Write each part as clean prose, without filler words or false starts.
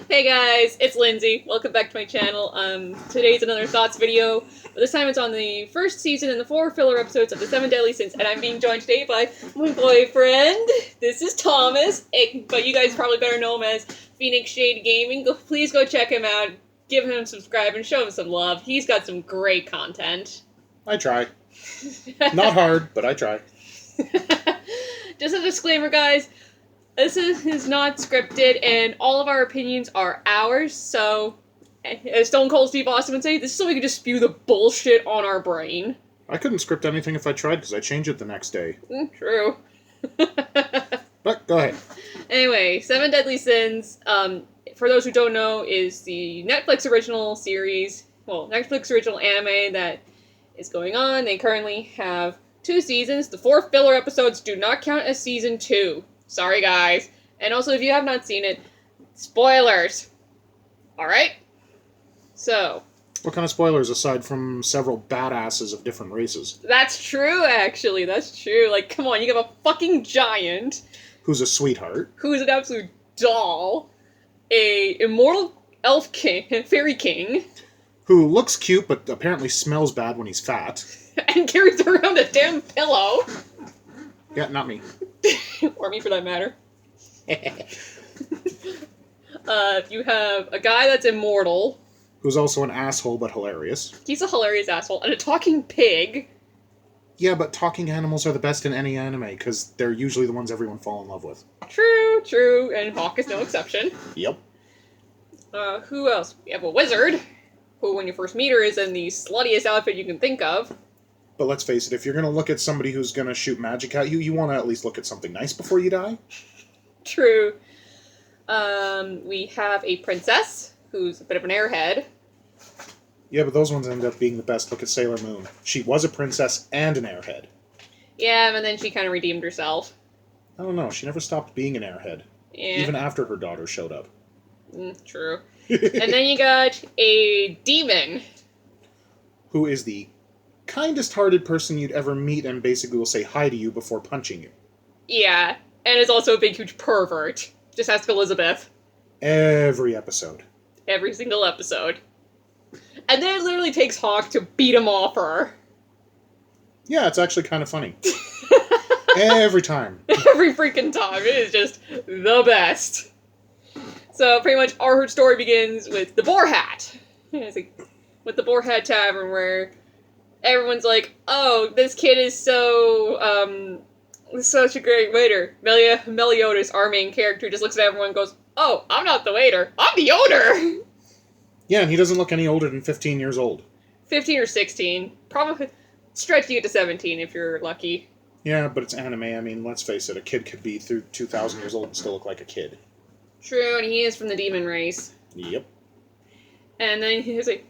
Hey guys, it's Lindsay. Welcome back to my channel. Today's another thoughts video, but this time it's on the first season and the 4 filler episodes of the 7 Deadly Sins, and I'm being joined today by my boyfriend. This is Thomas, but you guys probably better know him as Pheonixshade Gaming. Please go check him out, give him a subscribe, and show him some love. He's got some great content. I try. Not hard, but I try. Just a disclaimer, guys. This is not scripted, and all of our opinions are ours, so, as Stone Cold Steve Austin would say, this is so we can just spew the bullshit on our brain. I couldn't script anything if I tried, because I change it the next day. True. But, go ahead. Anyway, 7 Deadly Sins, for those who don't know, is the Netflix original series, well, Netflix original anime that is going on. They currently have 2 seasons. The 4 filler episodes do not count as season 2. Sorry, guys. And also, if you have not seen it, spoilers. Alright? So. What kind of spoilers, aside from several badasses of different races? That's true, actually. That's true. Like, come on, you have a fucking giant. Who's a sweetheart. Who's an absolute doll. A immortal elf king, fairy king. Who looks cute, but apparently smells bad when he's fat. And carries around a damn pillow. Yeah, not me. Or me, for that matter. You have a guy that's immortal. Who's also an asshole, but hilarious. He's a hilarious asshole. And a talking pig. Yeah, but talking animals are the best in any anime, because they're usually the ones everyone falls in love with. True, true. And Hawk is no exception. Yep. Who else? We have a wizard, who when you first meet her is in the sluttiest outfit you can think of. But let's face it, if you're going to look at somebody who's going to shoot magic at you, you want to at least look at something nice before you die. True. We have a princess, who's a bit of an airhead. Yeah, but those ones end up being the best. Look at Sailor Moon. She was a princess and an airhead. Yeah, and then she kind of redeemed herself. I don't know. She never stopped being an airhead. Yeah. Even after her daughter showed up. True. And then you got a demon. Who is the kindest-hearted person you'd ever meet and basically will say hi to you before punching you. Yeah, and is also a big, huge pervert. Just ask Elizabeth. Every episode. Every single episode. And then it literally takes Hawk to beat him off her. Yeah, it's actually kind of funny. Every time. Every freaking time. It is just the best. So pretty much our story begins with the Boar Hat. It's like, with the Boar Hat Tavern, where everyone's like, oh, this kid is so, such a great waiter. Meliodas, our main character, just looks at everyone and goes, oh, I'm not the waiter, I'm the owner! Yeah, and he doesn't look any older than 15 years old. 15 or 16. Probably stretch you to 17 if you're lucky. Yeah, but it's anime. I mean, let's face it, a kid could be through 2,000 years old and still look like a kid. True, and he is from the demon race. Yep. And then he's like,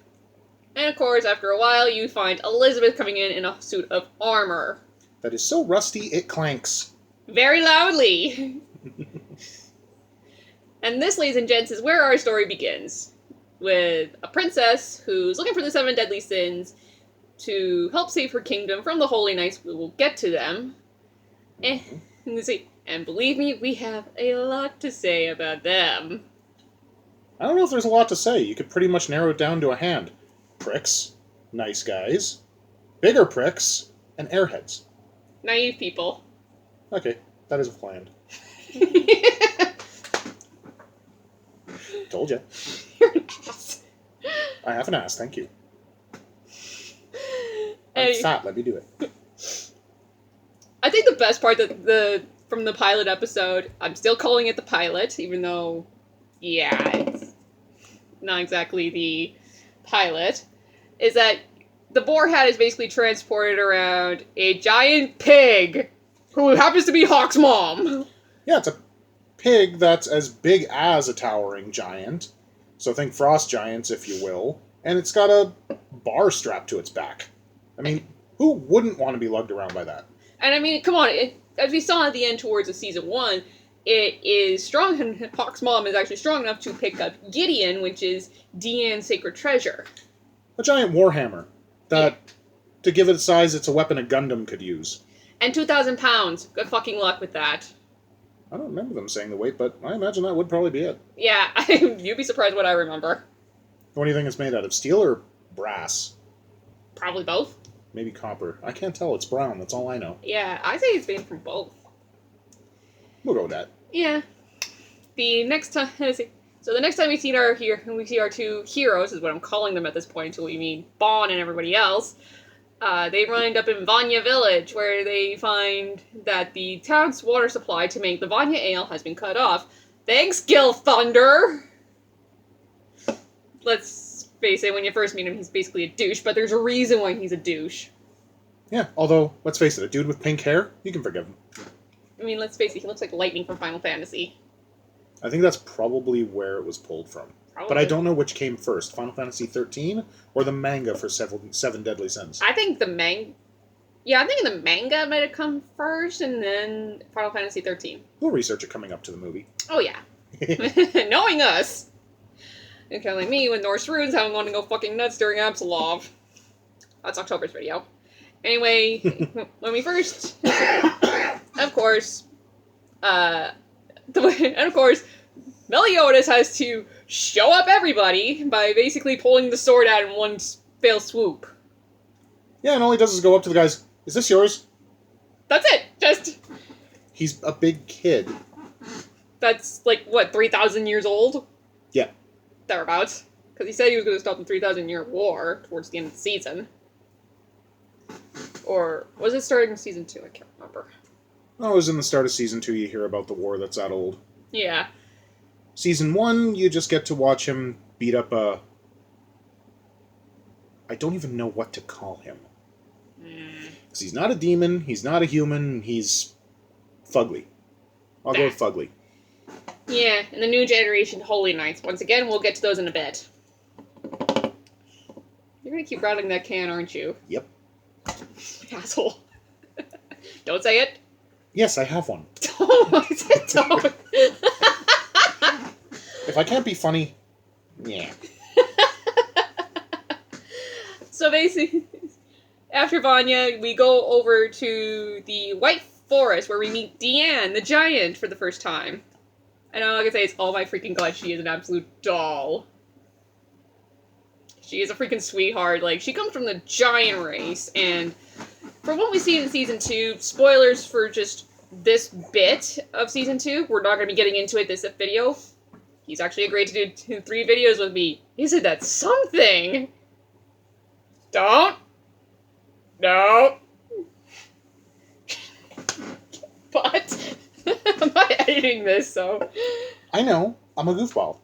and of course, after a while, you find Elizabeth coming in a suit of armor. That is so rusty, it clanks. Very loudly. And this, ladies and gents, is where our story begins. With a princess who's looking for the 7 deadly sins to help save her kingdom from the Holy Knights. We will get to them. And believe me, we have a lot to say about them. I don't know if there's a lot to say. You could pretty much narrow it down to a hand. Pricks, nice guys, bigger pricks, and airheads. Naive people. Okay, that is planned. Told ya. You're an ass. I have an ass, thank you. I'm fat, let me do it. I think the best part from the pilot episode, I'm still calling it the pilot, even though, yeah, it's not exactly the pilot, is that the Boar Hat is basically transported around a giant pig who happens to be Hawk's mom. Yeah, it's a pig that's as big as a towering giant. So think frost giants, if you will. And it's got a bar strapped to its back. I mean, who wouldn't want to be lugged around by that? And I mean, come on, as we saw at the end towards the season 1, it is strong, and Hawk's mom is actually strong enough to pick up Gideon, which is Deanne's sacred treasure. A giant warhammer that, to give it a size, it's a weapon a Gundam could use. And 2,000 pounds. Good fucking luck with that. I don't remember them saying the weight, but I imagine that would probably be it. Yeah, you'd be surprised what I remember. What do you think it's made out of? Steel or brass? Probably both. Maybe copper. I can't tell. It's brown. That's all I know. Yeah, I say it's made from both. We'll go with that. Yeah. The next time, so the next time we see our two heroes, is what I'm calling them at this point until we meet Bon and everybody else. They wind up in Vanya Village, where they find that the town's water supply to make the Vanya Ale has been cut off. Thanks, Gil Thunder! Let's face it, when you first meet him, he's basically a douche, but there's a reason why he's a douche. Yeah, although, let's face it, a dude with pink hair, you can forgive him. I mean, let's face it, he looks like Lightning from Final Fantasy. I think that's probably where it was pulled from. Probably. But I don't know which came first, Final Fantasy 13 or the manga for Seven Deadly Sins. I think the manga... Yeah, I think the manga might have come first, and then Final Fantasy 13. We'll research it coming up to the movie. Oh, yeah. Knowing us. And kind of like me with Norse runes, how I'm going to go fucking nuts during Absolov. That's October's video. Anyway, when we first... of course... Meliodas has to show up everybody by basically pulling the sword out in one fell swoop. Yeah, and all he does is go up to the guys, is this yours? That's it! Just... He's a big kid. That's, like, what, 3,000 years old? Yeah. Thereabouts. Because he said he was going to stop the 3,000-year war towards the end of the season. Or was it starting in Season 2? I can't remember. Oh, it was in the start of Season 2 you hear about the war that's that old. Yeah. Season 1, you just get to watch him beat up a... I don't even know what to call him. Because he's not a demon, he's not a human, he's... fugly. I'll go with fugly. Yeah, and the new generation Holy Knights. Once again, we'll get to those in a bit. You're gonna keep rattling that can, aren't you? Yep. Asshole. Don't say it. Yes, I have one. Don't. If I can't be funny, yeah. So basically, after Vanya, we go over to the White Forest where we meet Deanne, the giant, for the first time. And all I can say is, oh my freaking god, she is an absolute doll. She is a freaking sweetheart. Like, she comes from the giant race, and from what we see in Season 2, spoilers for just this bit of Season 2, we're not going to be getting into it this video. He's actually agreed to do 3 videos with me. Isn't that something? Don't. No. But I'm not editing this, so... I know. I'm a goofball.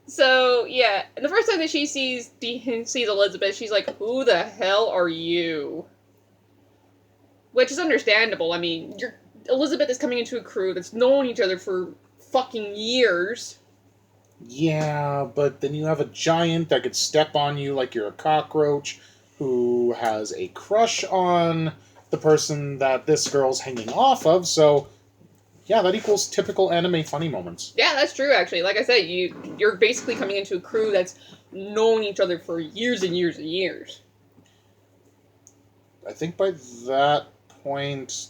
So, yeah, and the first time that she sees Elizabeth, she's like, who the hell are you? Which is understandable. I mean, Elizabeth is coming into a crew that's known each other for fucking years. Yeah, but then you have a giant that could step on you like you're a cockroach, who has a crush on the person that this girl's hanging off of, so... Yeah, that equals typical anime funny moments. Yeah, that's true, actually. Like I said, you're basically coming into a crew that's known each other for years and years and years. I think by that point,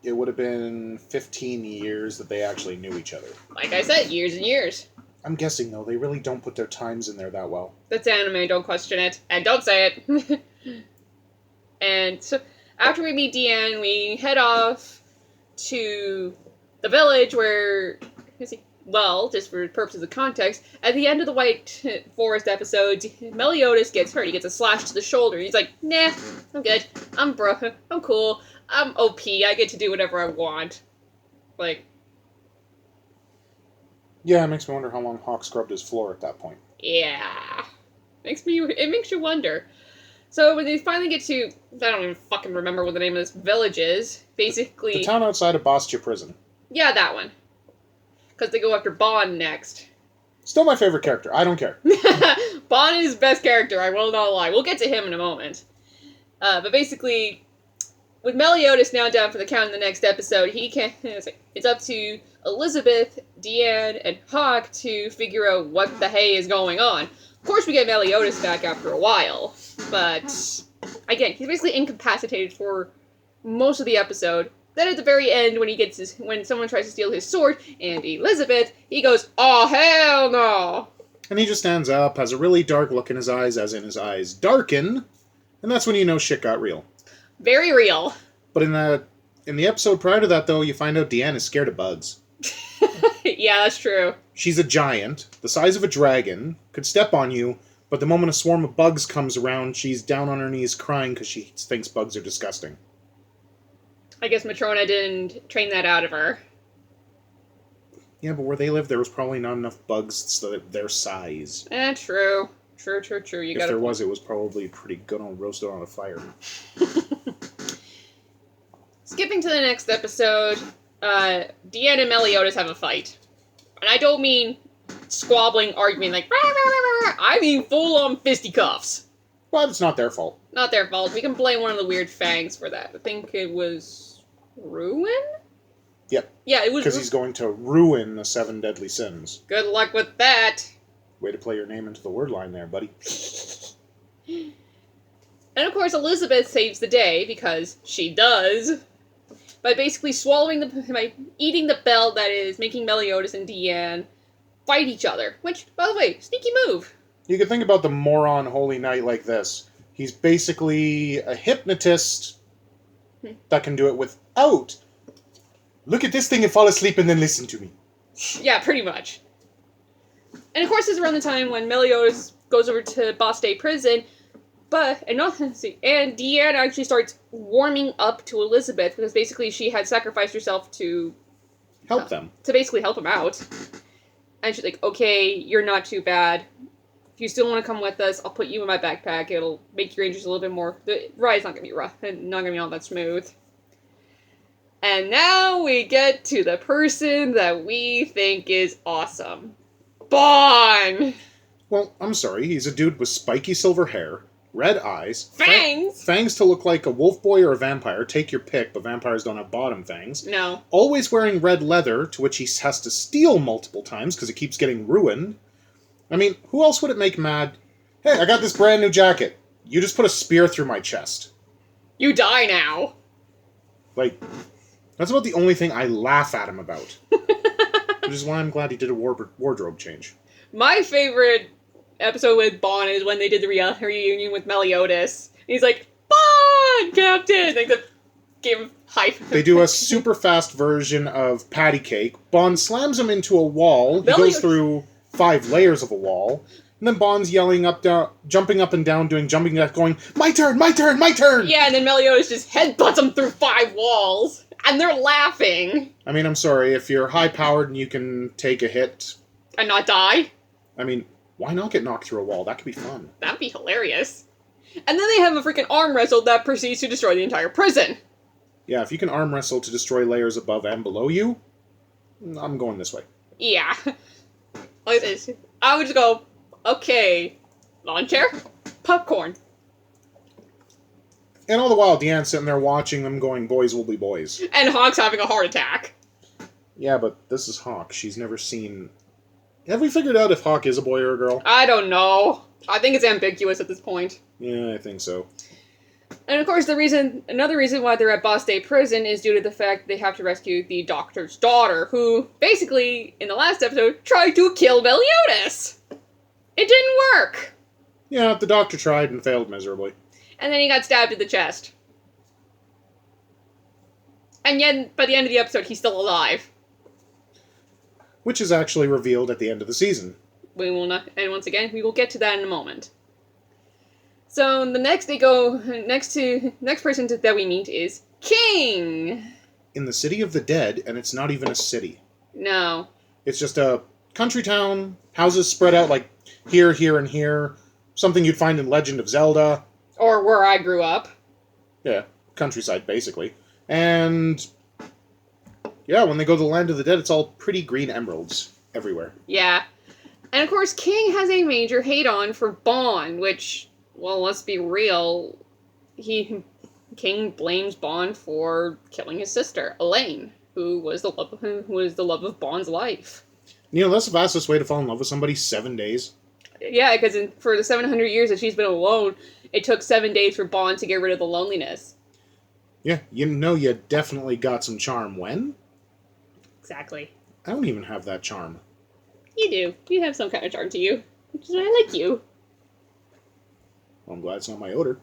it would have been 15 years that they actually knew each other. Like I said, years and years. I'm guessing, though, they really don't put their times in there that well. That's anime, don't question it. And don't say it. And so, after we meet Deanne, we head off to the village where, well, just for purposes of context, at the end of the White Forest episode, Meliodas gets hurt. He gets a slash to the shoulder. He's like, nah, I'm good. I'm cool. I'm OP. I get to do whatever I want. Like... Yeah, it makes me wonder how long Hawk scrubbed his floor at that point. Yeah. It makes you wonder. So when they finally get to, I don't even fucking remember what the name of this village is, basically... The town outside of Bastia Prison. Yeah, that one. Because they go after Bon next. Still my favorite character. I don't care. Bon is best character, I will not lie. We'll get to him in a moment. But basically, with Meliodas now down for the count in the next episode, it's up to Elizabeth, Deanne, and Hawk to figure out what the hey is going on. Of course we get Meliodas back after a while. But, again, he's basically incapacitated for most of the episode. Then at the very end, when someone tries to steal his sword, and Elizabeth, he goes, "Oh, hell no!" And he just stands up, has a really dark look in his eyes, as in his eyes darken, and that's when you know shit got real. Very real. But in the episode prior to that, though, you find out Deanne is scared of bugs. Yeah, that's true. She's a giant, the size of a dragon, could step on you, but the moment a swarm of bugs comes around, she's down on her knees crying because she thinks bugs are disgusting. I guess Matrona didn't train that out of her. Yeah, but where they live, there was probably not enough bugs their size. True. True. If there was, it was probably pretty good on roasted on a fire. Skipping to the next episode, Deanne and Meliodas have a fight. And I don't mean squabbling, arguing like, rah, rah, rah, rah. I mean full-on fisticuffs. But it's not their fault. Not their fault. We can blame one of the weird fangs for that. I think it was Ruin? Yep. Yeah, it was because he's going to ruin the 7 deadly sins. Good luck with that. Way to play your name into the word line there, buddy. And of course, Elizabeth saves the day, because she does, by basically by eating the bell that is making Meliodas and Deanne fight each other. Which, by the way, sneaky move. You can think about the moron Holy Knight like this. He's basically a hypnotist that can do it without. Look at this thing and fall asleep and then listen to me. Yeah, pretty much. And of course, it's around the time when Meliodas goes over to Boss Day Prison, and Deanne actually starts warming up to Elizabeth, because basically she had sacrificed herself to help them. To basically help him out. And she's like, okay, you're not too bad. If you still want to come with us, I'll put you in my backpack. It'll make your injuries a little bit more... The ride's not going to be rough. Not going to be all that smooth. And now we get to the person that we think is awesome. Bon! Well, I'm sorry. He's a dude with spiky silver hair, red eyes... Fangs! Fangs to look like a wolf boy or a vampire. Take your pick, but vampires don't have bottom fangs. No. Always wearing red leather, to which he has to steal multiple times because it keeps getting ruined. I mean, who else would it make mad? Hey, I got this brand new jacket. You just put a spear through my chest. You die now. Like, that's about the only thing I laugh at him about. Which is why I'm glad he did a wardrobe change. My favorite episode with Bon is when they did the reunion with Meliodas. He's like, Bon, Captain! Like, the game hype. They do a super fast version of Patty Cake. Bon slams him into a wall. He goes through 5 layers of a wall. And then Bond's yelling up, down, jumping up and down, doing jumping jacks, going, my turn, my turn, my turn! Yeah, and then Meliodas just headbutts him through 5 walls. And they're laughing. I mean, I'm sorry, if you're high-powered and you can take a hit... And not die? I mean, why not get knocked through a wall? That could be fun. That'd be hilarious. And then they have a freaking arm wrestle that proceeds to destroy the entire prison. Yeah, if you can arm wrestle to destroy layers above and below you, I'm going this way. Yeah. Like this. I would just go, okay, lawn chair, popcorn. And all the while, Deanne's sitting there watching them going, boys will be boys. And Hawk's having a heart attack. Yeah, but this is Hawk. She's never seen... Have we figured out if Hawk is a boy or a girl? I don't know. I think it's ambiguous at this point. Yeah, I think so. And of course, another reason why they're at Boss Day Prison is due to the fact they have to rescue the doctor's daughter, who, basically, in the last episode, tried to kill Meliodas! It didn't work! Yeah, the doctor tried and failed miserably. And then he got stabbed in the chest. And yet, by the end of the episode, he's still alive. Which is actually revealed at the end of the season. We will not, and once again, we will get to that in a moment. So the next person that we meet is King. In the City of the Dead, and it's not even a city. No. It's just a country town, houses spread out like here, here, and here. Something you'd find in Legend of Zelda. Or where I grew up. Yeah, countryside, basically. And yeah, when they go to the Land of the Dead, it's all pretty green emeralds everywhere. Yeah. And of course, King has a major hate-on for Bond, which, well, let's be real, King blames Bond for killing his sister, Elaine, who was the love of Bond's life. You know, that's the fastest way to fall in love with somebody, 7 days. Yeah, because for the 700 years that she's been alone, it took 7 days for Bond to get rid of the loneliness. Yeah, you definitely got some charm. When? Exactly. I don't even have that charm. You do. You have some kind of charm to you, which is why I like you. Well, I'm glad it's not my odor.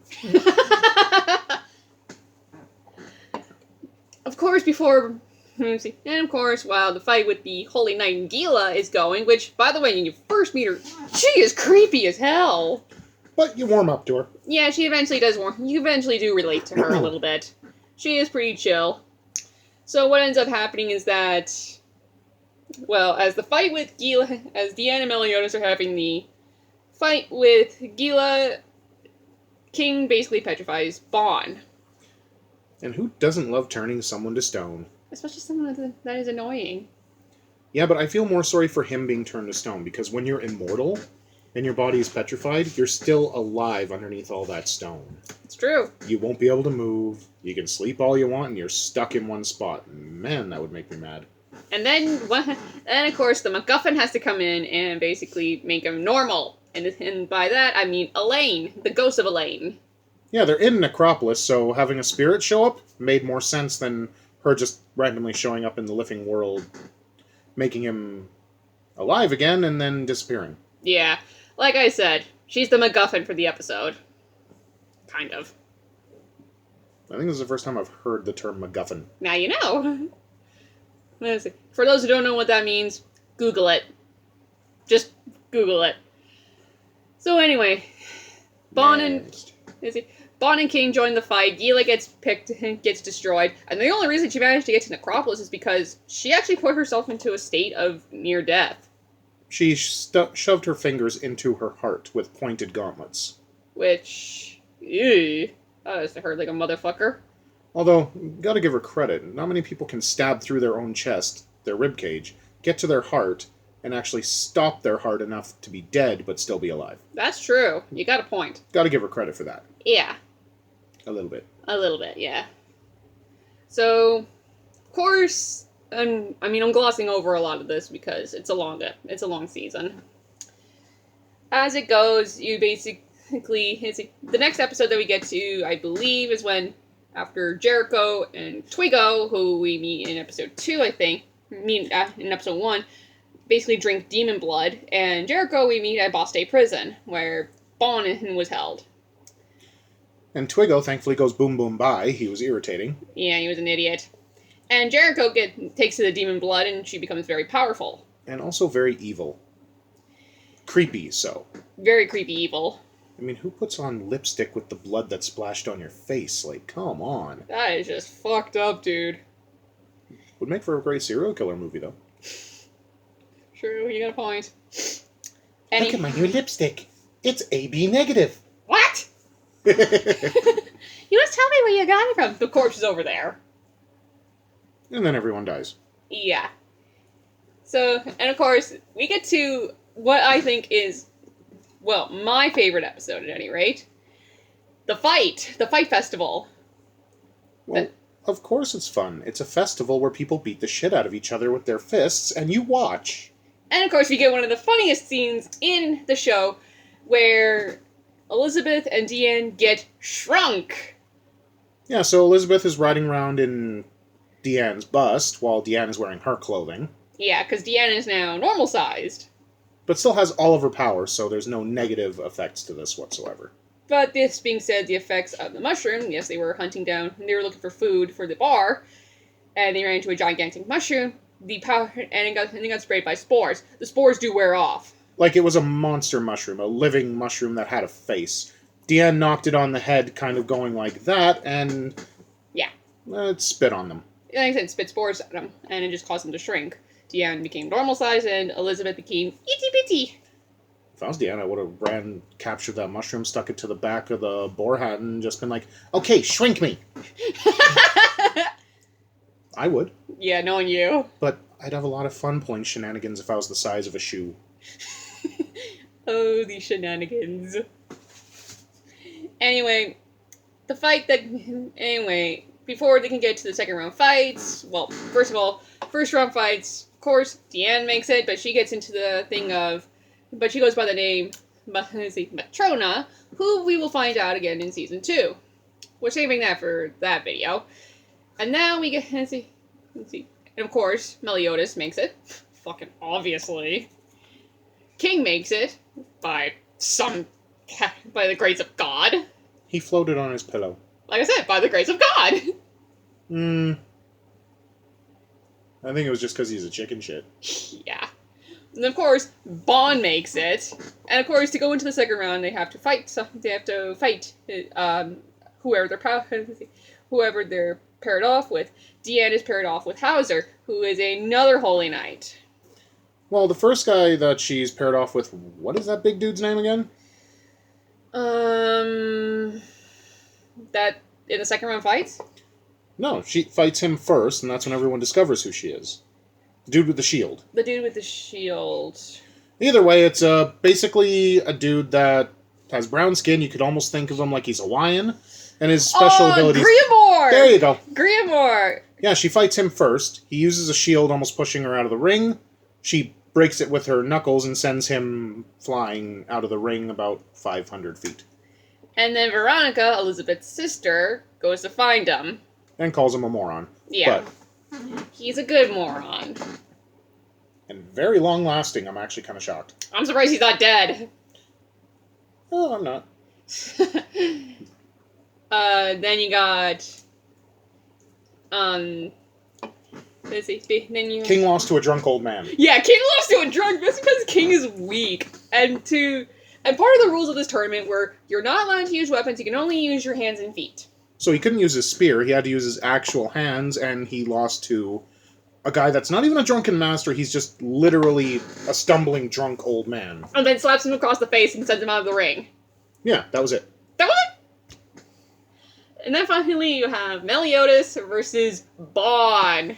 Of course, and of course, while the fight with the Holy Knight Gila is going, which, by the way, when you first meet her, she is creepy as hell. But you warm up to her. Yeah, she eventually does you eventually do relate to her a little bit. She is pretty chill. So what ends up happening is that, well, as the fight with Gila, as Deanne and Meliodas are having the fight with Gila, King basically petrifies Bon. And who doesn't love turning someone to stone? Especially someone that is annoying. Yeah, but I feel more sorry for him being turned to stone, because when you're immortal and your body is petrified, you're still alive underneath all that stone. It's true. You won't be able to move, you can sleep all you want, and you're stuck in one spot. Man, that would make me mad. And then, of course, the MacGuffin has to come in and basically make him normal. And by that, I mean Elaine, the ghost of Elaine. Yeah, they're in Necropolis, so having a spirit show up made more sense than her just randomly showing up in the living world, making him alive again, and then disappearing. Yeah, like I said, she's the MacGuffin for the episode. Kind of. I think this is the first time I've heard the term MacGuffin. Now you know. Let's see. For those who don't know what that means, Google it. Just Google it. So anyway, Bon and King join the fight. Gila gets destroyed, and the only reason she managed to get to Necropolis is because she actually put herself into a state of near death. She shoved her fingers into her heart with pointed gauntlets. Which, ew, that must have hurt like a motherfucker. Although, gotta give her credit, not many people can stab through their own chest, their ribcage, get to their heart, and actually stop their heart enough to be dead but still be alive. That's true. You got a point. Gotta give her credit for that. Yeah. A little bit. A little bit, yeah. So, of course, I'm glossing over a lot of this because it's a long season. As it goes, you basically, the next episode that we get to, I believe, is when, after Jericho and Twigo, who we meet in episode 2, I think, in episode 1, basically drink demon blood, and Jericho we meet at Baste Prison, where Bon was held. And Twigo thankfully goes boom boom bye. He was irritating. Yeah, he was an idiot. And Jericho takes to the demon blood, and she becomes very powerful. And also very evil. Creepy, so. Very creepy evil. I mean, who puts on lipstick with the blood that splashed on your face? Like, come on. That is just fucked up, dude. Would make for a great serial killer movie, though. True, you got a point. Look at my new lipstick. It's AB negative. What? You just tell me where you got it from. The corpse is over there. And then everyone dies. Yeah. So, and of course, we get to what I think is, well, my favorite episode at any rate. The fight festival. Well, of course it's fun. It's a festival where people beat the shit out of each other with their fists, and you watch. And of course, we get one of the funniest scenes in the show, where Elizabeth and Deanne get shrunk. Yeah, so Elizabeth is riding around in Deanne's bust, while Deanne is wearing her clothing. Yeah, because Deanne is now normal-sized. But still has all of her powers, so there's no negative effects to this whatsoever. But this being said, the effects of the mushroom, yes, they were hunting down, they were looking for food for the bar, and they ran into a gigantic mushroom, and it got sprayed by spores. The spores do wear off. Like it was a monster mushroom, a living mushroom that had a face. Deanne knocked it on the head, kind of going like that, and... yeah. It spit on them. Like I said, spit spores at them, and it just caused them to shrink. Deanne became normal size, and Elizabeth became itty-bitty. If I was Deanne, I would have captured that mushroom, stuck it to the back of the boar hat, and just been like, okay, shrink me! I would. Yeah, knowing you. But I'd have a lot of fun pulling shenanigans if I was the size of a shoe. Oh, these shenanigans. Anyway, before they can get to the second round fights, well, first of all, first round fights, of course, Deanne makes it, but she gets into the thing of, but she goes by the name, Matrona, who we will find out again in season 2. We're saving that for that video. And now we get, let's see. And of course, Meliodas makes it. Fucking obviously. King makes it by the grace of God. He floated on his pillow. Like I said, by the grace of God. I think it was just because he's a chicken shit. Yeah. And of course, Bond makes it. And of course, to go into the second round, they have to fight. Whoever they're paired off with. Deanne is paired off with Hauser, who is another Holy Knight. Well, the first guy that she's paired off with, what is that big dude's name again? That in the second round fights? No, she fights him first, and that's when everyone discovers who she is. The dude with the shield. The dude with the shield. Either way, it's basically a dude that has brown skin. You could almost think of him like he's Hawaiian. And his special abilities... Grimoire! There you go. Grimoire! Yeah, she fights him first. He uses a shield, almost pushing her out of the ring. She breaks it with her knuckles and sends him flying out of the ring about 500 feet. And then Veronica, Elizabeth's sister, goes to find him. And calls him a moron. Yeah. But he's a good moron. And very long-lasting. I'm actually kind of shocked. I'm surprised he's not dead. Oh, I'm not. Then you got... let's see. Then you... King lost to a drunk old man. Yeah, King lost to a drunk. That's because King is weak. And part of the rules of this tournament were you're not allowed to use weapons. You can only use your hands and feet. So he couldn't use his spear. He had to use his actual hands, and he lost to a guy that's not even a drunken master. He's just literally a stumbling drunk old man. And then slaps him across the face and sends him out of the ring. Yeah, that was it. That was it? And then finally you have Meliodas versus Bond.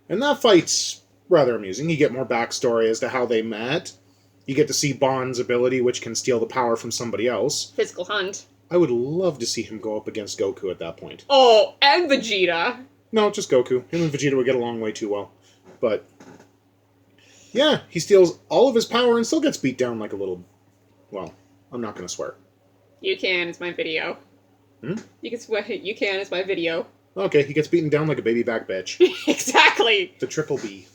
And that fight's rather amusing. You get more backstory as to how they met. You get to see Bond's ability, which can steal the power from somebody else. Physical hunt. I would love to see him go up against Goku at that point. Oh, and Vegeta. No, just Goku. Him and Vegeta would get along way too well. But, yeah, he steals all of his power and still gets beat down like a little... Well, I'm not going to swear. You can, it's my video. Hmm? You can, it's my video. Okay, he gets beaten down like a baby back bitch. Exactly! The triple B.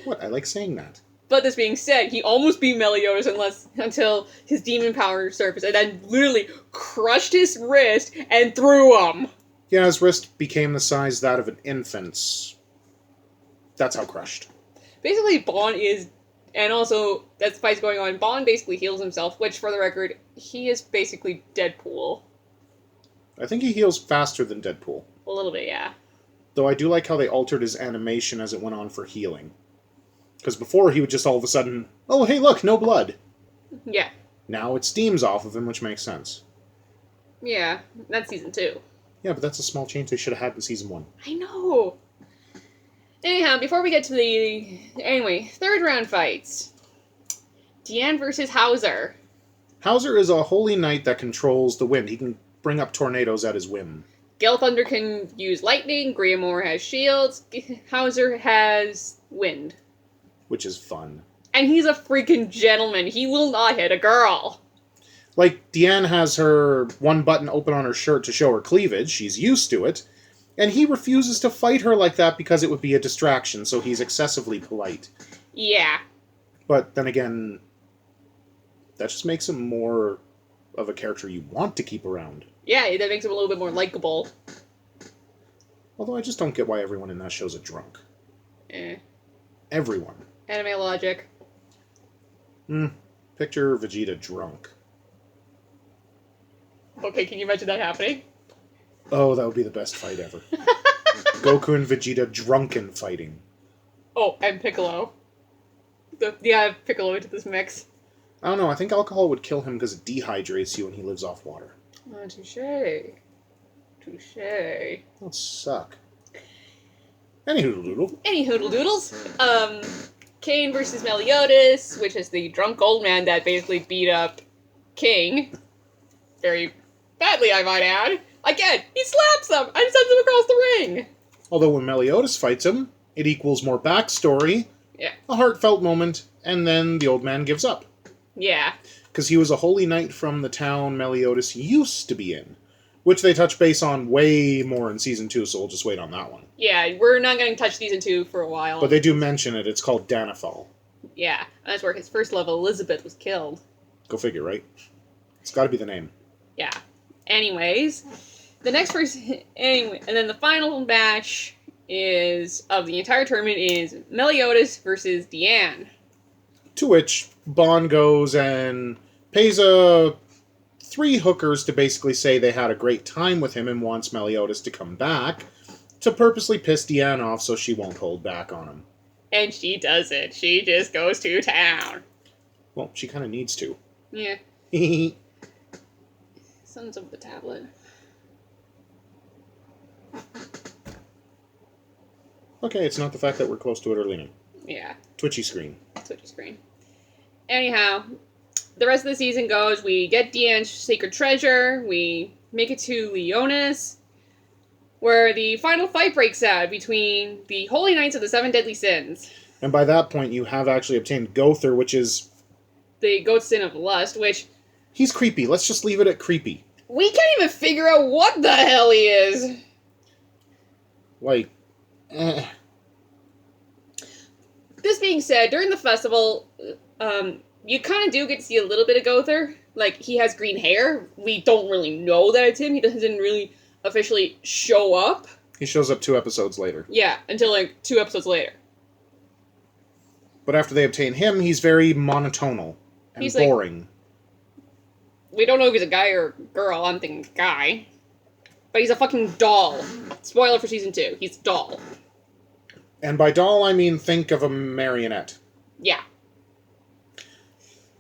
What? I like saying that. But this being said, he almost beat Meliodas until his demon power surfaced, and then literally crushed his wrist and threw him. Yeah, his wrist became the size that of an infant's. That's how crushed. Basically, Bond is... And also, that fight's going on, Bond basically heals himself, which, for the record, he is basically Deadpool. I think he heals faster than Deadpool. A little bit, yeah. Though I do like how they altered his animation as it went on for healing. Because before, he would just all of a sudden, oh, hey, look, no blood. Yeah. Now it steams off of him, which makes sense. Yeah, that's season 2. Yeah, but that's a small change they should have had in season 1. I know. Anyhow, before we get to the... Anyway, third round fights. Deanne versus Hauser. Hauser is a holy knight that controls the wind. He can bring up tornadoes at his whim. Gelthunder can use lightning, Grimoire has shields, Hauser has wind. Which is fun. And he's a freaking gentleman. He will not hit a girl. Like, Deanne has her one button open on her shirt to show her cleavage. She's used to it. And he refuses to fight her like that because it would be a distraction, so he's excessively polite. Yeah. But then again, that just makes him more of a character you want to keep around. Yeah, that makes him a little bit more likable. Although I just don't get why everyone in that show's a drunk. Everyone. Anime logic. Picture Vegeta drunk. Okay, can you imagine that happening? Oh, that would be the best fight ever. Goku and Vegeta drunken fighting. Oh, and Piccolo. Yeah, Piccolo into this mix. I don't know, I think alcohol would kill him because it dehydrates you and he lives off water. Oh, touche. Touche. That would suck. Any hoodle-doodle. Any hoodle-doodles. Kane versus Meliodas, which is the drunk old man that basically beat up King. Very badly, I might add. Again, he slaps him and sends him across the ring. Although when Meliodas fights him, it equals more backstory, Yeah. a heartfelt moment, and then the old man gives up. Yeah. because he was a holy knight from the town Meliodas used to be in, which they touch base on way more in Season 2, so we'll just wait on that one. Yeah, we're not going to touch Season 2 for a while. But they do mention it. It's called Danethal. Yeah, that's where his first love, Elizabeth, was killed. Go figure, right? It's got to be the name. Yeah. Anyways, the next person... Anyway, and then the final match of the entire tournament is Meliodas versus Deanne. To which Bond goes and pays 3 hookers to basically say they had a great time with him and wants Meliodas to come back to purposely piss Deanne off so she won't hold back on him. And she doesn't. She just goes to town. Well, she kind of needs to. Yeah. Sons of the tablet. Okay, it's not the fact that we're close to it or leaning. Yeah. Twitchy screen. Twitchy screen. Anyhow, the rest of the season goes, we get Deanne's sacred treasure, we make it to Leonis, where the final fight breaks out between the Holy Knights of the Seven Deadly Sins. And by that point, you have actually obtained Gother, which is... the goat sin of lust, which... He's creepy. Let's just leave it at creepy. We can't even figure out what the hell he is. Like, This being said, during the festival, you kind of do get to see a little bit of Gother. Like, he has green hair. We don't really know that it's him. He doesn't really officially show up. He shows up 2 episodes later. Yeah, until like 2 episodes later. But after they obtain him, he's very monotonal and He's like- boring. We don't know if he's a guy or a girl. I'm thinking guy. But he's a fucking doll. Spoiler for Season 2. He's a doll. And by doll, I mean think of a marionette. Yeah.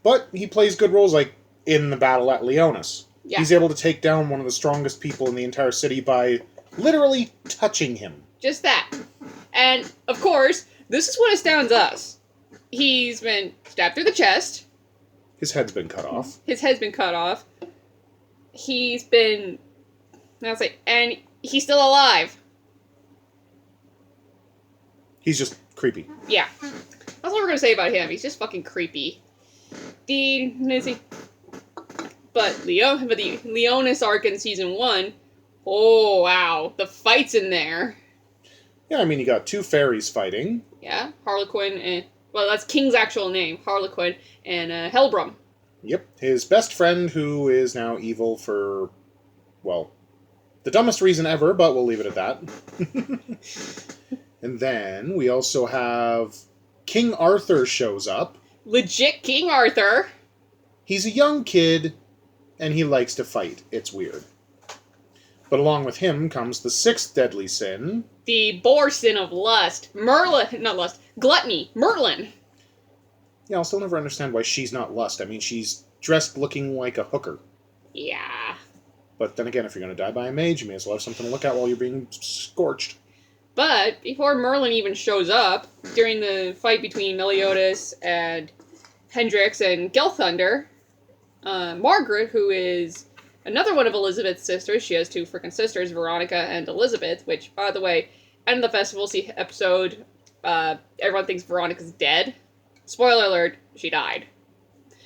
But he plays good roles, like in the battle at Leonis. Yeah. He's able to take down one of the strongest people in the entire city by literally touching him. Just that. And, of course, this is what astounds us. He's been stabbed through the chest. His head's been cut off. His head's been cut off. He's been... and he's still alive. He's just creepy. Yeah. That's what we're going to say about him. He's just fucking creepy. But the Leonis arc in Season 1, oh, wow. The fights in there. Yeah, I mean, you got 2 fairies fighting. Yeah, Harlequin and... Well, that's King's actual name. Harlequin and Helbrum. Yep. His best friend, who is now evil for, well, the dumbest reason ever, but we'll leave it at that. And then we also have King Arthur shows up. Legit King Arthur. He's a young kid, and he likes to fight. It's weird. But along with him comes the 6th deadly sin. The boar sin of lust. Gluttony. Merlin. Yeah, I'll still never understand why she's not lust. I mean, she's dressed looking like a hooker. Yeah. But then again, if you're going to die by a mage, you may as well have something to look at while you're being scorched. But before Merlin even shows up, during the fight between Meliodas and Hendrix and Gelthunder, Margaret, who is another one of Elizabeth's sisters, she has 2 freaking sisters, Veronica and Elizabeth, which, by the way, end of the festival episode, everyone thinks Veronica's dead. Spoiler alert, she died.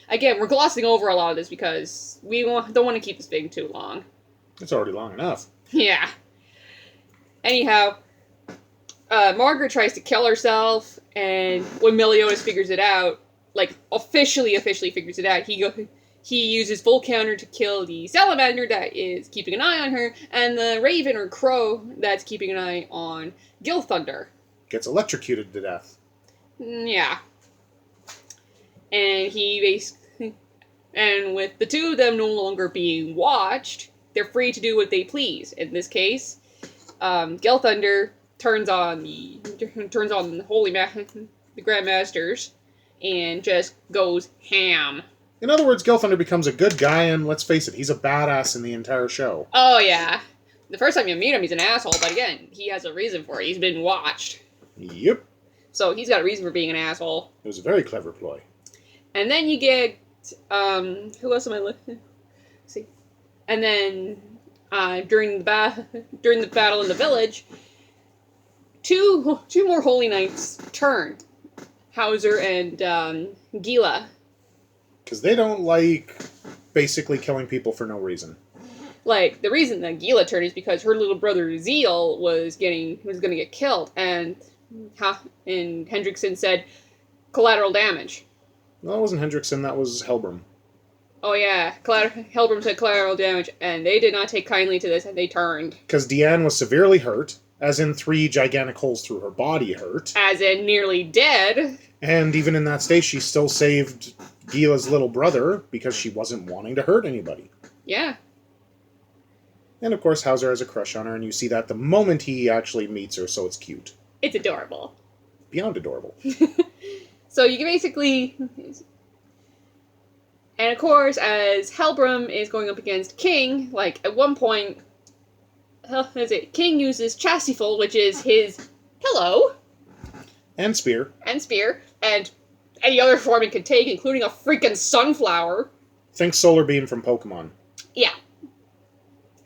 Again, we're glossing over a lot of this because we don't want to keep this thing too long. It's already long enough. Yeah. Anyhow, Margaret tries to kill herself, and when Meliodas figures it out, like, officially figures it out, he uses full counter to kill the salamander that is keeping an eye on her, and the raven or crow that's keeping an eye on Gilthunder. Gets electrocuted to death. Yeah. And and with the 2 of them no longer being watched, they're free to do what they please. In this case, Gilthunder turns on the Grandmasters and just goes ham. In other words, Gilthunder becomes a good guy, and let's face it, he's a badass in the entire show. Oh, yeah. The first time you meet him, he's an asshole, but again, he has a reason for it. He's been watched. Yep. So he's got a reason for being an asshole. It was a very clever ploy. And then you get, who else am I looking? See. And then, during the battle in the village, two more Holy Knights turn. Hauser and, Gila. Because they don't like basically killing people for no reason. Like, the reason that Gila turned is because her little brother Zeal was going to get killed, and Hendrickson said collateral damage. No, that wasn't Hendrickson, that was Helbram. Oh yeah, Helbram said collateral damage, and they did not take kindly to this, and they turned. Because Deanne was severely hurt, as in 3 gigantic holes through her body hurt. As in nearly dead. And even in that state, she still saved Gila's little brother, because she wasn't wanting to hurt anybody. Yeah. And of course, Hauser has a crush on her, and you see that the moment he actually meets her, so it's cute. It's adorable. Beyond adorable. So you can basically... And of course, as Helbram is going up against King, like, at one point... King uses Chastiful, which is his pillow. And spear. And spear. And any other form it could take, including a freaking sunflower. Think Solar Beam from Pokemon. Yeah.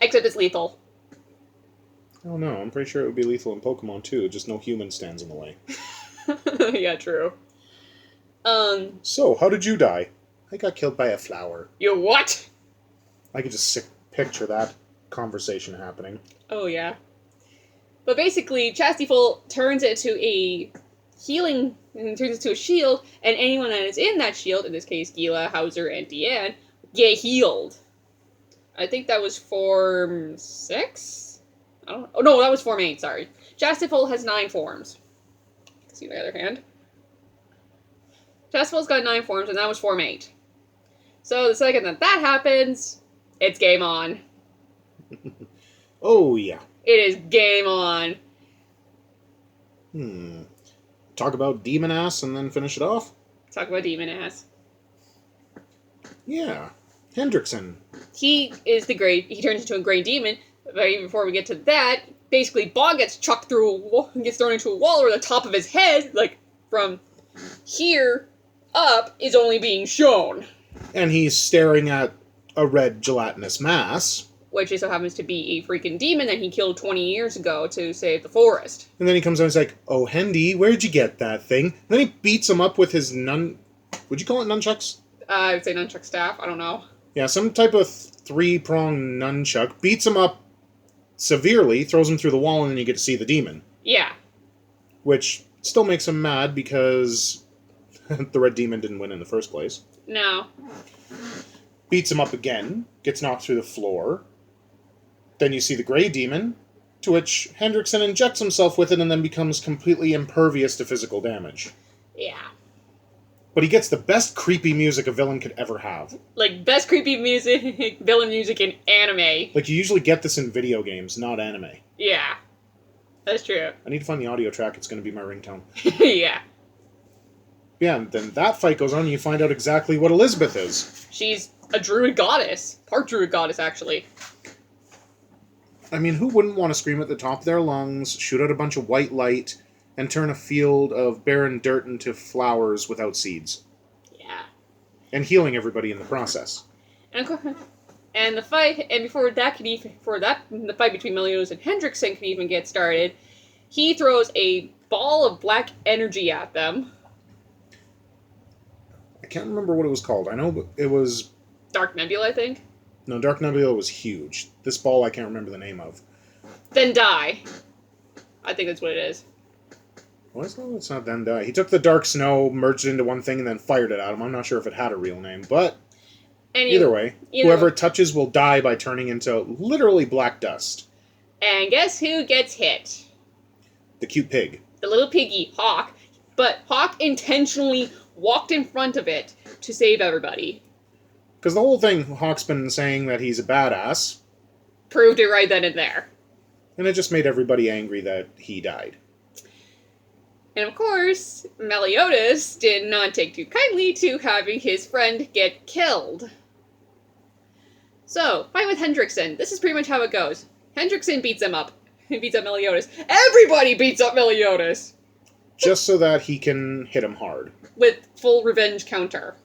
Except it's lethal. Oh no, I'm pretty sure it would be lethal in Pokemon too, just no human stands in the way. Yeah, true. So, how did you die? I got killed by a flower. You what? I could just picture that conversation happening. Oh, yeah. But basically, Chastiful turns it to a healing, and turns it to a shield, and anyone that is in that shield, in this case Gila, Hauser, and Deanne, get healed. I think that was Form 6? I don't know. Oh, no, that was Form 8, sorry. Chastiful has 9 forms. See the other hand. Chastiful's got 9 forms, and that was Form 8. So the second that happens, it's game on. Oh, yeah. It is game on. Talk about Demon Ass and then finish it off? Talk about Demon Ass. Yeah. Hendrickson. He turns into a gray demon, but even before we get to that, basically Bog gets chucked through a wall, gets thrown into a wall where the top of his head, like, from here up, is only being shown. And he's staring at a red gelatinous mass. Which just so happens to be a freaking demon that he killed 20 years ago to save the forest. And then he comes out and he's like, "Oh, Hendy, where'd you get that thing?" And then he beats him up with his would you call it nunchucks? I would say nunchuck staff, I don't know. Yeah, some type of 3-pronged nunchuck. Beats him up severely, throws him through the wall, and then you get to see the demon. Yeah. Which still makes him mad because the red demon didn't win in the first place. No. Beats him up again, gets knocked through the floor. Then you see the gray demon, to which Hendrickson injects himself with it and then becomes completely impervious to physical damage. Yeah. But he gets the best creepy music a villain could ever have. Like, best creepy music, villain music in anime. Like, you usually get this in video games, not anime. Yeah. That's true. I need to find the audio track, it's going to be my ringtone. Yeah. Yeah, and then that fight goes on and you find out exactly what Elizabeth is. She's a druid goddess. Part druid goddess, actually. I mean, who wouldn't want to scream at the top of their lungs, shoot out a bunch of white light, and turn a field of barren dirt into flowers without seeds? Yeah. And healing everybody in the process. And the fight, and before the fight between Meliodas and Hendrickson can even get started, he throws a ball of black energy at them. I can't remember what it was called. I know it was... Dark Nebula, I think? No, Dark Nebula was huge. This ball I can't remember the name of. Then Die. I think that's what it is. Well, it's not Then Die. He took the Dark Snow, merged it into one thing, and then fired it at him. I'm not sure if it had a real name, but... Either way, whoever it touches will die by turning into literally black dust. And guess who gets hit? The cute pig. The little piggy, Hawk. But Hawk intentionally walked in front of it to save everybody. Because the whole thing, Hawk's been saying that he's a badass. Proved it right then and there. And it just made everybody angry that he died. And of course, Meliodas did not take too kindly to having his friend get killed. So, fight with Hendrickson. This is pretty much how it goes. Hendrickson beats him up. He beats up Meliodas. Everybody beats up Meliodas! Just so that he can hit him hard. With full revenge counter.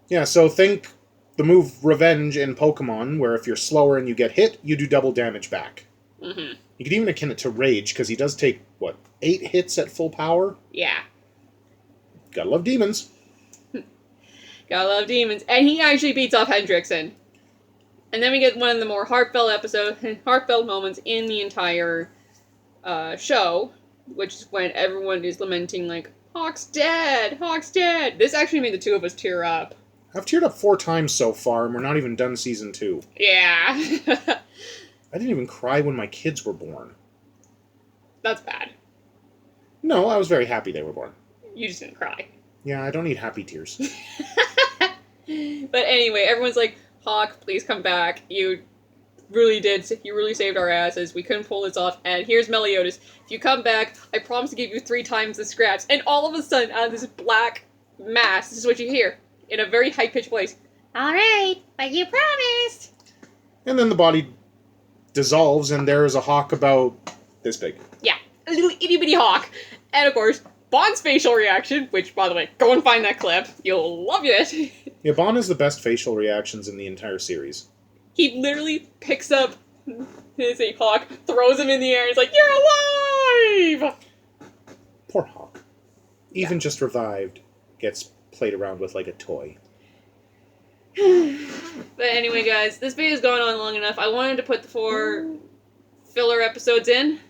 Yeah, so think the move Revenge in Pokemon, where if you're slower and you get hit, you do double damage back. Mm-hmm. You could even akin it to Rage, because he does take, 8 hits at full power? Yeah. Gotta love demons. Because Gotta love demons. And he actually beats off Hendrickson. And then we get one of the more heartfelt moments in the entire show, which is when everyone is lamenting, like, Hawk's dead! Hawk's dead! This actually made the two of us tear up. I've teared up 4 times so far, and we're not even done season 2. Yeah. I didn't even cry when my kids were born. That's bad. No, I was very happy they were born. You just didn't cry. Yeah, I don't need happy tears. But anyway, everyone's like, Hawk, please come back. You really saved our asses. We couldn't pull this off. And here's Meliodas. If you come back, I promise to give you 3 times the scraps. And all of a sudden, out of this black mass, this is what you hear. In a very high-pitched voice. Alright, but you promised. And then the body dissolves, and there is a hawk about this big. Yeah, a little itty-bitty hawk. And of course, Bond's facial reaction, which, by the way, go and find that clip. You'll love it. Yeah, Bond has the best facial reactions in the entire series. He literally picks up his hawk, throws him in the air, and he's like, "You're alive!" Poor hawk. Even just revived, gets played around with like a toy. But anyway, guys, this video's gone on long enough. I wanted to put the 4 filler episodes in.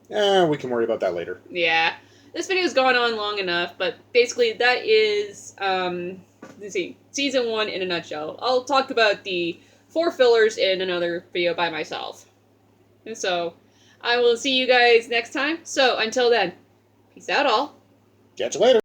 We can worry about that later. Yeah. This video's gone on long enough, but basically that is, let's see, season 1 in a nutshell. I'll talk about the 4 fillers in another video by myself. And so, I will see you guys next time. So, until then, peace out all. Catch you later.